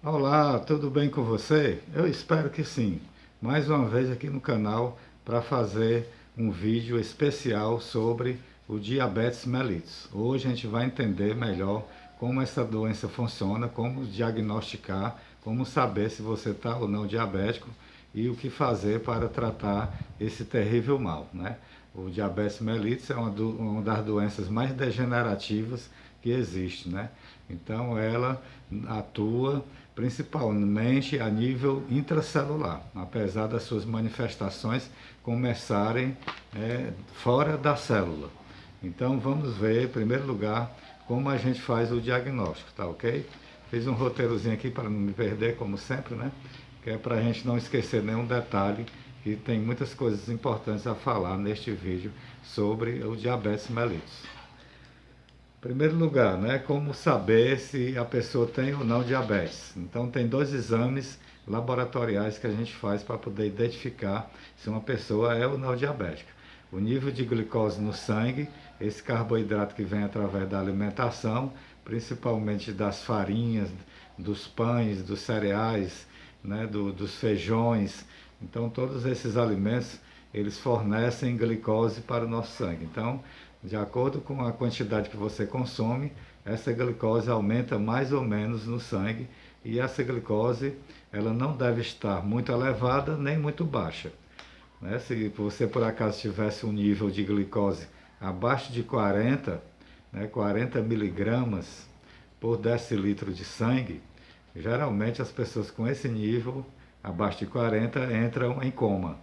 Olá, tudo bem com você? Eu espero que sim. Mais uma vez aqui no canal para fazer um vídeo especial sobre o diabetes mellitus. Hoje a gente vai entender melhor como essa doença funciona, como diagnosticar, como saber se você está ou não diabético e o que fazer para tratar esse terrível mal, né? O diabetes mellitus é uma das doenças mais degenerativas que existe, né? Então ela atua principalmente a nível intracelular, apesar das suas manifestações começarem fora da célula. Então vamos ver, em primeiro lugar, como a gente faz o diagnóstico, tá ok? Fiz um roteirozinho aqui para não me perder, como sempre, né? Que é para a gente não esquecer nenhum detalhe, que tem muitas coisas importantes a falar neste vídeo sobre o diabetes mellitus. Em primeiro lugar, né, como saber se a pessoa tem ou não diabetes. Então, tem dois exames laboratoriais que a gente faz para poder identificar se uma pessoa é ou não diabética. O nível de glicose no sangue, esse carboidrato que vem através da alimentação, principalmente das farinhas, dos pães, dos cereais, né, dos feijões. Então, todos esses alimentos, eles fornecem glicose para o nosso sangue. Então, de acordo com a quantidade que você consome, essa glicose aumenta mais ou menos no sangue e essa glicose ela não deve estar muito elevada nem muito baixa. Né? Se você por acaso tivesse um nível de glicose abaixo de 40, né, 40 miligramas por decilitro de sangue, geralmente as pessoas com esse nível abaixo de 40 entram em coma.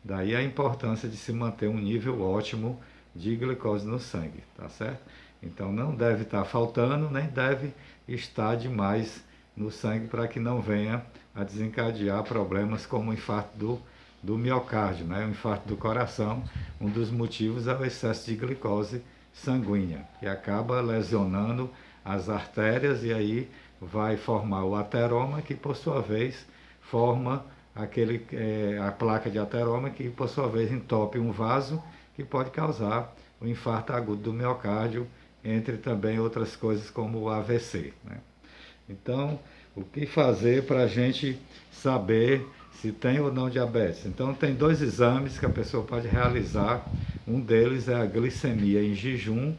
Daí a importância de se manter um nível ótimo de glicose no sangue, tá certo? Então não deve estar faltando, nem deve estar demais no sangue para que não venha a desencadear problemas como o infarto do miocárdio, né? O infarto do coração. Um dos motivos é o excesso de glicose sanguínea, que acaba lesionando as artérias e aí vai formar o ateroma, que por sua vez forma a placa de ateroma, que por sua vez entope um vaso que pode causar o infarto agudo do miocárdio, entre também outras coisas como o AVC. Né? Então, o que fazer para a gente saber se tem ou não diabetes? Então, tem dois exames que a pessoa pode realizar. Um deles é a glicemia em jejum,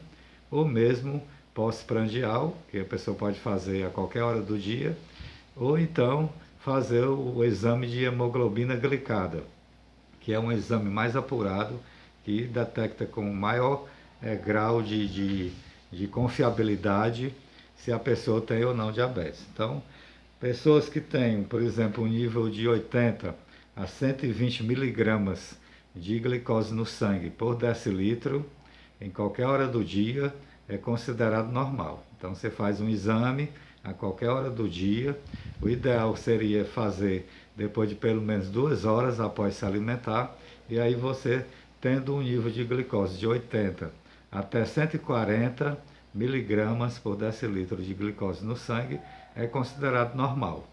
ou mesmo pós-prandial, que a pessoa pode fazer a qualquer hora do dia, ou então fazer o exame de hemoglobina glicada, que é um exame mais apurado, que detecta com maior grau de confiabilidade se a pessoa tem ou não diabetes. Então, pessoas que têm, por exemplo, um nível de 80 a 120 miligramas de glicose no sangue por decilitro, em qualquer hora do dia, é considerado normal. Então, você faz um exame a qualquer hora do dia. O ideal seria fazer depois de pelo menos 2 horas após se alimentar, e aí você, tendo um nível de glicose de 80 até 140 miligramas por decilitro de glicose no sangue, é considerado normal.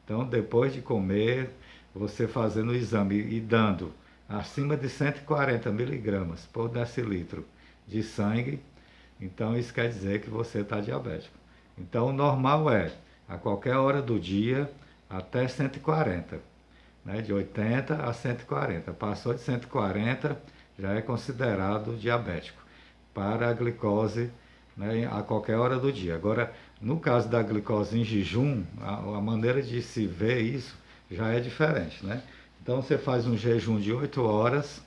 Então, depois de comer, você fazendo o exame e dando acima de 140 miligramas por decilitro de sangue, então isso quer dizer que você está diabético. Então, o normal é a qualquer hora do dia até 140, né? De 80 a 140. Passou de 140, já é considerado diabético para a glicose, né, a qualquer hora do dia. Agora, no caso da glicose em jejum, a maneira de se ver isso já é diferente, né? Então você faz um jejum de 8 horas,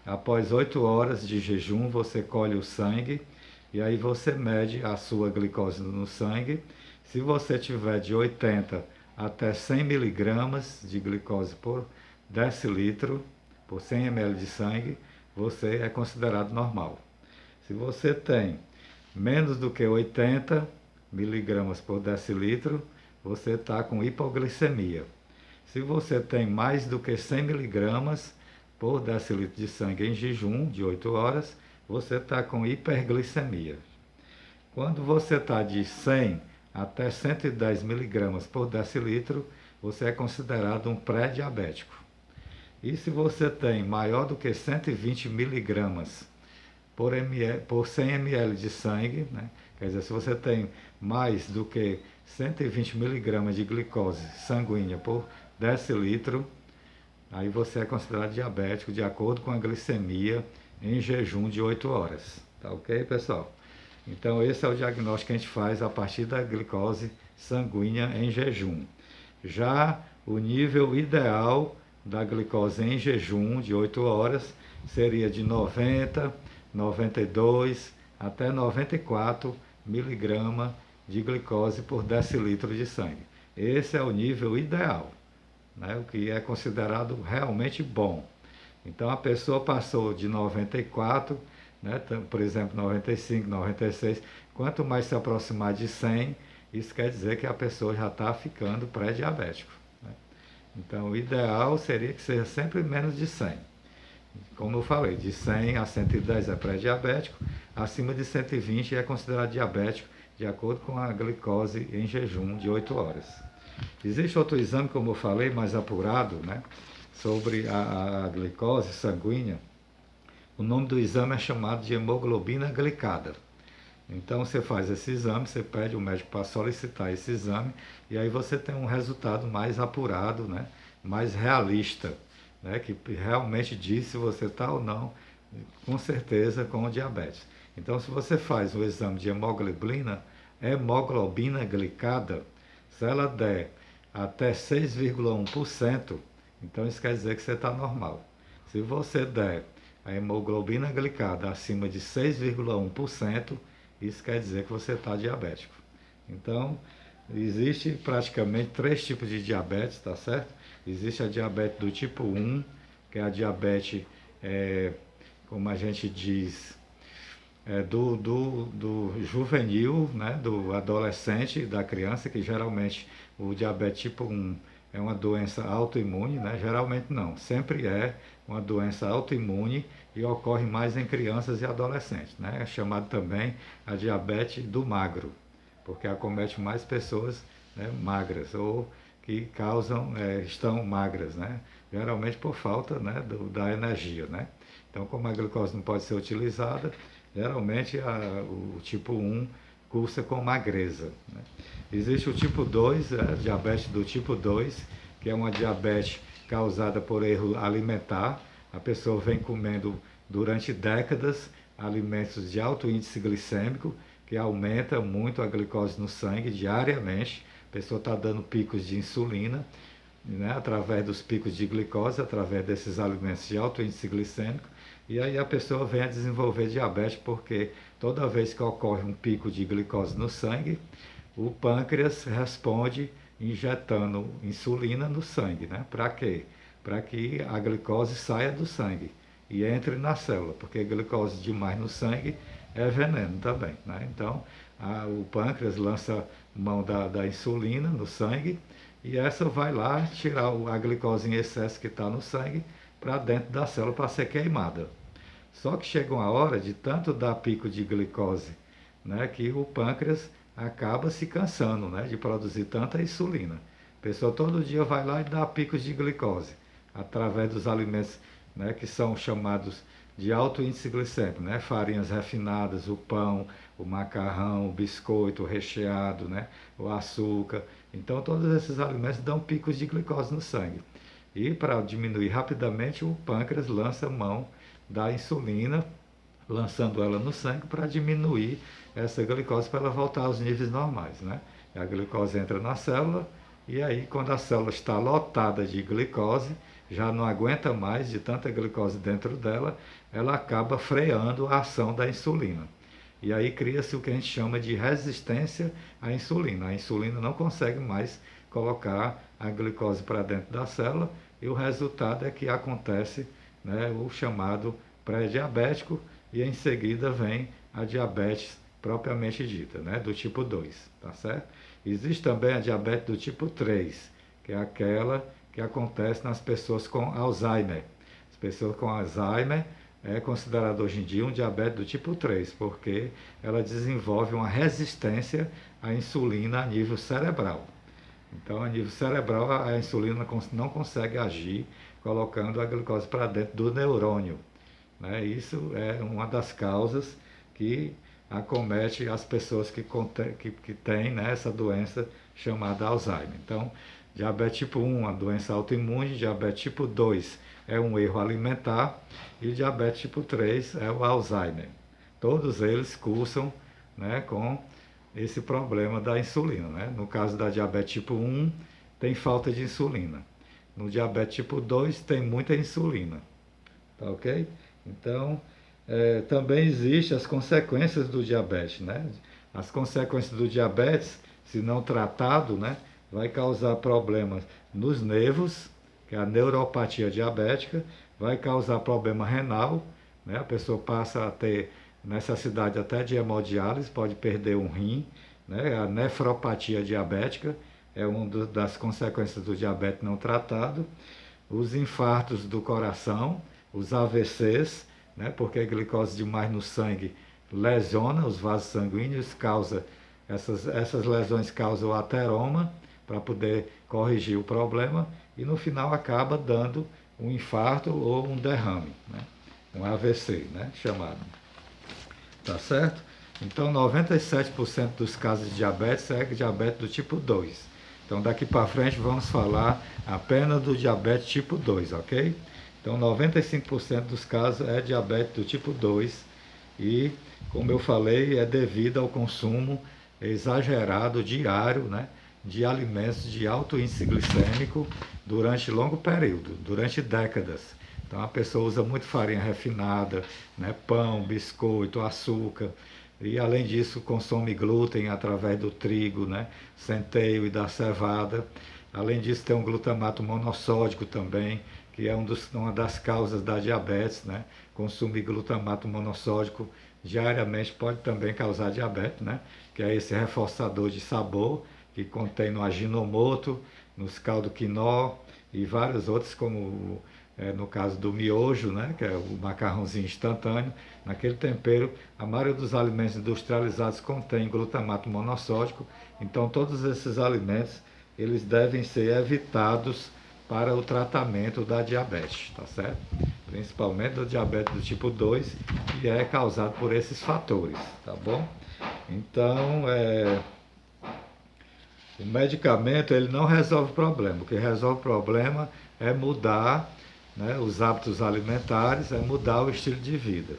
após 8 horas de jejum você colhe o sangue e aí você mede a sua glicose no sangue. Se você tiver de 80 até 100 miligramas de glicose por decilitro, por 100 ml de sangue, você é considerado normal. Se você tem menos do que 80 miligramas por decilitro, você está com hipoglicemia. Se você tem mais do que 100 miligramas por decilitro de sangue em jejum de 8 horas, você está com hiperglicemia. Quando você está de 100 até 110 miligramas por decilitro, você é considerado um pré-diabético. E se você tem maior do que 120 miligramas por 100 ml de sangue, né? Quer dizer, se você tem mais do que 120 miligramas de glicose sanguínea por decilitro, aí você é considerado diabético de acordo com a glicemia em jejum de 8 horas. Tá ok, pessoal? Então esse é o diagnóstico que a gente faz a partir da glicose sanguínea em jejum. Já o nível ideal da glicose em jejum de 8 horas seria de 90, 92 até 94 miligramas de glicose por decilitro de sangue. Esse é o nível ideal, né? O que é considerado realmente bom. Então a pessoa passou de 94, né, por exemplo, 95, 96, quanto mais se aproximar de 100, isso quer dizer que a pessoa já está ficando pré-diabético, né? Então o ideal seria que seja sempre menos de 100. Como eu falei, de 100 a 110 é pré-diabético, acima de 120 é considerado diabético, de acordo com a glicose em jejum de 8 horas. Existe outro exame, como eu falei, mais apurado, né, sobre a glicose sanguínea. O nome do exame é chamado de hemoglobina glicada. Então você faz esse exame, você pede o médico para solicitar esse exame e aí você tem um resultado mais apurado, né, mais realista, né, que realmente diz se você está ou não, com certeza, com diabetes. Então se você faz o exame de hemoglobina glicada, se ela der até 6,1%, então isso quer dizer que você está normal. Se você der a hemoglobina glicada acima de 6,1%, isso quer dizer que você está diabético. Então, existe praticamente 3 tipos de diabetes, tá certo? Existe a diabetes do tipo 1, que é a diabetes, como a gente diz, do juvenil, né, do adolescente, da criança, que geralmente o diabetes tipo 1 é uma doença autoimune, né? Geralmente não, sempre é uma doença autoimune e ocorre mais em crianças e adolescentes, né? É chamado também a diabetes do magro, porque acomete mais pessoas, né, magras ou que estão magras, né? Geralmente por falta, né, da energia, né? Então, como a glicose não pode ser utilizada, geralmente o tipo 1 cursa com magreza, né? Existe o tipo 2, diabetes do tipo 2, que é uma diabetes causada por erro alimentar. A pessoa vem comendo durante décadas alimentos de alto índice glicêmico, que aumenta muito a glicose no sangue diariamente. A pessoa está dando picos de insulina, né, através dos picos de glicose, através desses alimentos de alto índice glicêmico, e aí a pessoa vem a desenvolver diabetes, porque toda vez que ocorre um pico de glicose no sangue, o pâncreas responde injetando insulina no sangue, né? Para quê? Para que a glicose saia do sangue e entre na célula, porque glicose demais no sangue é veneno também, né? Então, o pâncreas lança mão da insulina no sangue e essa vai lá tirar a glicose em excesso que está no sangue para dentro da célula para ser queimada. Só que chega uma hora de tanto dar pico de glicose, né, que o pâncreas acaba se cansando, né, de produzir tanta insulina. A pessoa todo dia vai lá e dá picos de glicose, através dos alimentos, né, que são chamados de alto índice glicêmico, né, farinhas refinadas, o pão, o macarrão, o biscoito, o recheado, né, o açúcar. Então todos esses alimentos dão picos de glicose no sangue. E para diminuir rapidamente, o pâncreas lança mão da insulina, lançando ela no sangue para diminuir essa glicose para ela voltar aos níveis normais, né? A glicose entra na célula e aí quando a célula está lotada de glicose, já não aguenta mais de tanta glicose dentro dela, ela acaba freando a ação da insulina. E aí cria-se o que a gente chama de resistência à insulina. A insulina não consegue mais colocar a glicose para dentro da célula e o resultado é que acontece, né, o chamado pré-diabético e em seguida vem a diabetes propriamente dita, né, do tipo 2, tá certo? Existe também a diabetes do tipo 3, que é aquela que acontece nas pessoas com Alzheimer. As pessoas com Alzheimer é considerado hoje em dia um diabetes do tipo 3, porque ela desenvolve uma resistência à insulina a nível cerebral. Então, a nível cerebral, a insulina não consegue agir colocando a glicose para dentro do neurônio, né? Isso é uma das causas que acomete as pessoas que têm, né, essa doença chamada Alzheimer. Então, diabetes tipo 1 é uma doença autoimune, diabetes tipo 2 é um erro alimentar e diabetes tipo 3 é o Alzheimer. Todos eles cursam, né, com esse problema da insulina. Né? No caso da diabetes tipo 1, tem falta de insulina. No diabetes tipo 2, tem muita insulina. Tá ok? Então, também existem as consequências do diabetes. Né? As consequências do diabetes, se não tratado, né, vai causar problemas nos nervos, que é a neuropatia diabética, vai causar problema renal, né? A pessoa passa a ter necessidade até de hemodiálise, pode perder um rim, né? A nefropatia diabética é uma das consequências do diabetes não tratado. Os infartos do coração, os AVCs, né? Porque a glicose demais no sangue lesiona os vasos sanguíneos, causa essas lesões causam o ateroma para poder corrigir o problema e no final acaba dando um infarto ou um derrame, né? Um AVC, né? Chamado. Tá certo? Então, 97% dos casos de diabetes é diabetes do tipo 2. Então, daqui para frente vamos falar apenas do diabetes tipo 2, ok? Então, 95% dos casos é diabetes do tipo 2 e, como eu falei, é devido ao consumo exagerado diário, né, de alimentos de alto índice glicêmico durante longo período, durante décadas. Então a pessoa usa muito farinha refinada, né, pão, biscoito, açúcar, e além disso consome glúten através do trigo, né, centeio e da cevada. Além disso tem um glutamato monossódico também, que é uma das causas da diabetes, né? Consumir glutamato monossódico diariamente pode também causar diabetes, né? Que é esse reforçador de sabor que contém no aginomoto, nos caldo quinó e vários outros, como no caso do miojo, né? Que é o macarrãozinho instantâneo. Naquele tempero, a maioria dos alimentos industrializados contém glutamato monossódico, então todos esses alimentos eles devem ser evitados para o tratamento da diabetes, tá certo? Principalmente do diabetes do tipo 2, que é causado por esses fatores, tá bom? Então, o medicamento ele não resolve o problema. O que resolve o problema é mudar, né, os hábitos alimentares, é mudar o estilo de vida,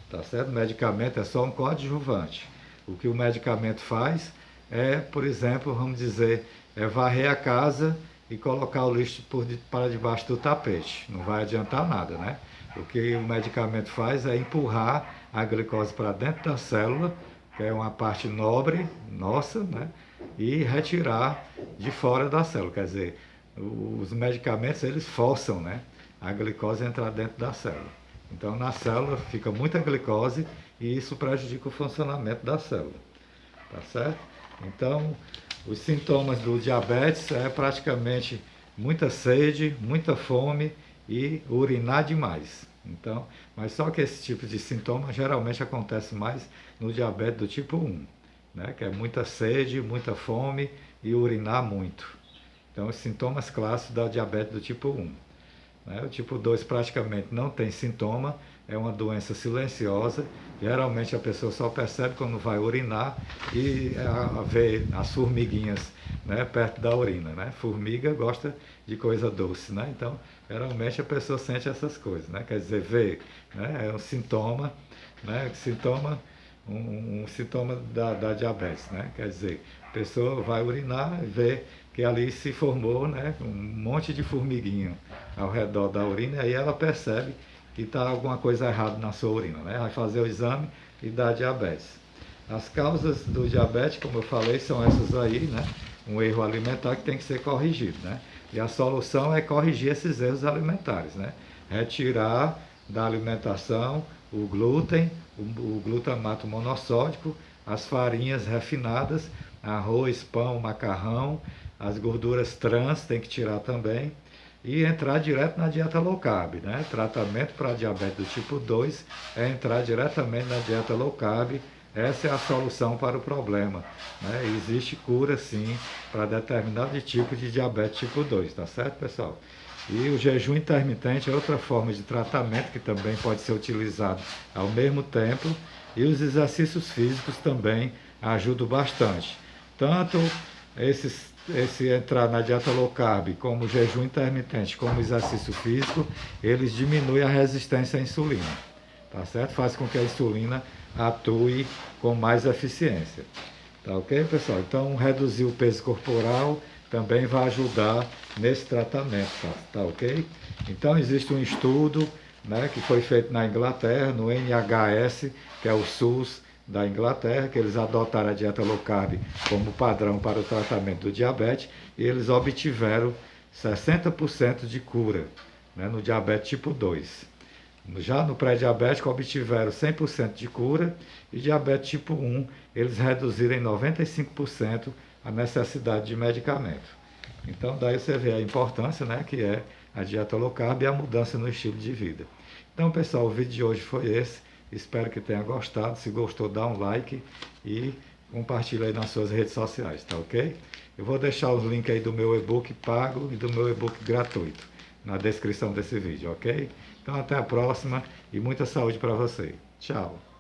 tá certo? O medicamento é só um coadjuvante. O que o medicamento faz é, por exemplo, vamos dizer, varrer a casa e colocar o lixo para debaixo do tapete. Não vai adiantar nada, né? O que o medicamento faz é empurrar a glicose para dentro da célula, que é uma parte nobre nossa, né? E retirar de fora da célula. Quer dizer, os medicamentos eles forçam, né, a glicose a entrar dentro da célula. Então na célula fica muita glicose e isso prejudica o funcionamento da célula. Tá certo? Então, os sintomas do diabetes é praticamente muita sede, muita fome e urinar demais. Então, mas só que esse tipo de sintoma geralmente acontece mais no diabetes do tipo 1, né? Que é muita sede, muita fome e urinar muito. Então, os sintomas clássicos da diabetes do tipo 1. Né? O tipo 2 praticamente não tem sintoma, é uma doença silenciosa. Geralmente a pessoa só percebe quando vai urinar e vê as formiguinhas, né, perto da urina. Né? Formiga gosta de coisa doce, né? Então geralmente a pessoa sente essas coisas. Né? Quer dizer, vê, né? É um sintoma, né? Um sintoma da diabetes. Né? Quer dizer, a pessoa vai urinar e vê que ali se formou, né, um monte de formiguinha ao redor da urina, e aí ela percebe que está alguma coisa errada na sua urina, né? Vai fazer o exame e dá diabetes. As causas do diabetes, como eu falei, são essas aí, né? Um erro alimentar que tem que ser corrigido, né? E a solução é corrigir esses erros alimentares, né? Retirar da alimentação o glúten, o glutamato monossódico, as farinhas refinadas, arroz, pão, macarrão, as gorduras trans tem que tirar também e entrar direto na dieta low carb, né? Tratamento para diabetes do tipo 2 é entrar diretamente na dieta low carb. Essa é a solução para o problema, né? Existe cura sim para determinado tipo de diabetes tipo 2, tá certo, pessoal? E o jejum intermitente é outra forma de tratamento que também pode ser utilizado ao mesmo tempo E os exercícios físicos também ajudam bastante. Tanto esse entrar na dieta low carb, como o jejum intermitente, como o exercício físico, eles diminuem a resistência à insulina, tá certo? Faz com que a insulina atue com mais eficiência. Tá ok, pessoal? Então, reduzir o peso corporal também vai ajudar nesse tratamento, tá ok? Então, existe um estudo, né, que foi feito na Inglaterra, no NHS, que é o SUS da Inglaterra, que eles adotaram a dieta low carb como padrão para o tratamento do diabetes, e eles obtiveram 60% de cura, né, no diabetes tipo 2. Já no pré-diabético obtiveram 100% de cura e diabetes tipo 1 eles reduziram em 95% a necessidade de medicamento. Então daí você vê a importância, né, que é a dieta low carb e a mudança no estilo de vida. Então pessoal, o vídeo de hoje foi esse. Espero que tenha gostado. Se gostou, dá um like e compartilha aí nas suas redes sociais, tá ok? Eu vou deixar os links aí do meu e-book pago e do meu e-book gratuito na descrição desse vídeo, ok? Então até a próxima e muita saúde para você. Tchau!